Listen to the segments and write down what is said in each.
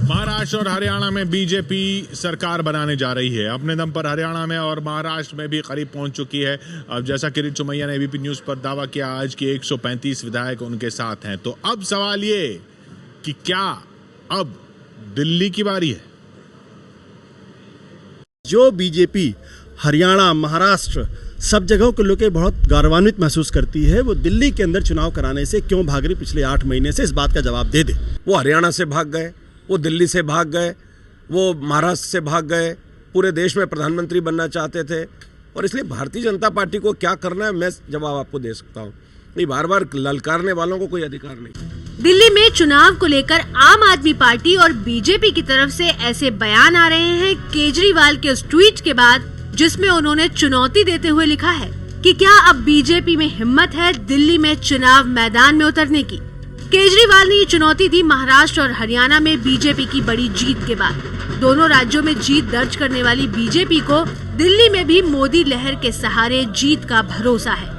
महाराष्ट्र और हरियाणा में बीजेपी सरकार बनाने जा रही है। अपने दम पर हरियाणा में और महाराष्ट्र में भी करीब पहुंच चुकी है। अब जैसा किरीट सोमैया ने एबीपी न्यूज पर दावा किया, आज की 135 विधायक उनके साथ हैं। तो अब सवाल ये कि क्या अब दिल्ली की बारी है? जो बीजेपी हरियाणा, महाराष्ट्र सब जगहों को लेकर बहुत गौरवान्वित महसूस करती है, वो दिल्ली के अंदर चुनाव कराने से क्यों भाग रही पिछले 8 महीने से, इस बात का जवाब दे दे। वो हरियाणा से भाग गए, वो दिल्ली से भाग गए, वो महाराष्ट्र से भाग गए, पूरे देश में प्रधानमंत्री बनना चाहते थे। और इसलिए भारतीय जनता पार्टी को क्या करना है, मैं जवाब आपको दे सकता हूँ। नहीं, बार बार ललकारने वालों को कोई अधिकार नहीं। दिल्ली में चुनाव को लेकर आम आदमी पार्टी और बीजेपी की तरफ से ऐसे बयान आ रहे हैं केजरीवाल के उस ट्वीट के बाद, जिसमें उन्होंने चुनौती देते हुए लिखा है कि क्या अब बीजेपी में हिम्मत है दिल्ली में चुनाव मैदान में उतरने की। केजरीवाल ने ये चुनौती दी महाराष्ट्र और हरियाणा में बीजेपी की बड़ी जीत के बाद। दोनों राज्यों में जीत दर्ज करने वाली बीजेपी को दिल्ली में भी मोदी लहर के सहारे जीत का भरोसा है।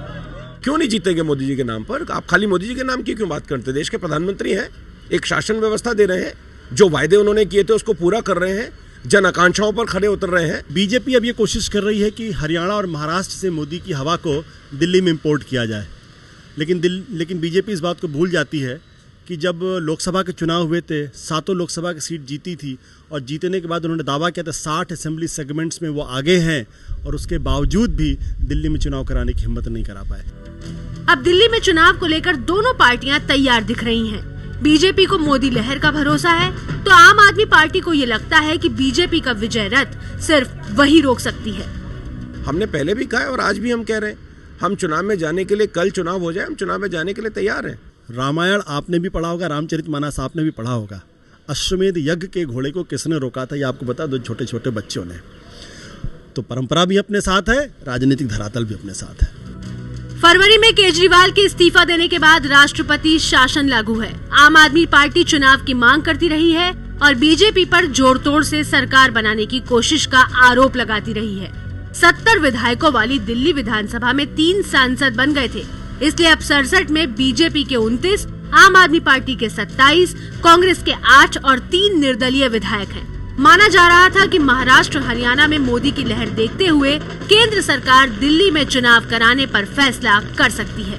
क्यों नहीं जीतेंगे मोदी जी के नाम पर? आप खाली मोदी जी के नाम की क्यों बात करते? देश के प्रधानमंत्री हैं, एक शासन व्यवस्था दे रहे हैं, जो वायदे उन्होंने किए थे उसको पूरा कर रहे हैं, जन आकांक्षाओं पर खड़े उतर रहे हैं। बीजेपी अब ये कोशिश कर रही है कि हरियाणा और महाराष्ट्र से मोदी की हवा को दिल्ली में इंपोर्ट किया जाए, लेकिन बीजेपी इस बात को भूल जाती है कि जब लोकसभा के चुनाव हुए थे, 7 लोकसभा की सीट जीती थी और जीतने के बाद उन्होंने दावा किया था 60 असेंबली सेगमेंट्स में वो आगे हैं, और उसके बावजूद भी दिल्ली में चुनाव कराने की हिम्मत नहीं करा पाए। अब दिल्ली में चुनाव को लेकर दोनों पार्टियां तैयार दिख रही हैं। बीजेपी को मोदी लहर का भरोसा है, तो आम आदमी पार्टी को ये लगता है कि बीजेपी का विजय रथ सिर्फ वही रोक सकती है। हमने पहले भी कहा और आज भी हम कह रहे हैं, हम चुनाव में जाने के लिए, कल चुनाव हो जाए, हम चुनाव में जाने के लिए तैयार हैं। रामायण आपने भी पढ़ा होगा, रामचरितमानस आपने भी पढ़ा होगा। अश्वमेध यज्ञ के घोड़े को किसने रोका था, ये आपको बता दो, छोटे छोटे बच्चों ने। तो परंपरा भी अपने साथ है, राजनीतिक धरातल भी अपने साथ है। फरवरी में केजरीवाल के इस्तीफा देने के बाद राष्ट्रपति शासन लागू है। आम आदमी पार्टी चुनाव की मांग करती रही है और बीजेपी पर जोड़ तोड़ से सरकार बनाने की कोशिश का आरोप लगाती रही है। 70 विधायकों वाली दिल्ली विधानसभा में 3 सांसद बन गए थे, इसलिए अब 67 में बीजेपी के 29, आम आदमी पार्टी के 27, कांग्रेस के 8 और 3 निर्दलीय विधायक हैं। माना जा रहा था कि महाराष्ट्र हरियाणा में मोदी की लहर देखते हुए केंद्र सरकार दिल्ली में चुनाव कराने पर फैसला कर सकती है।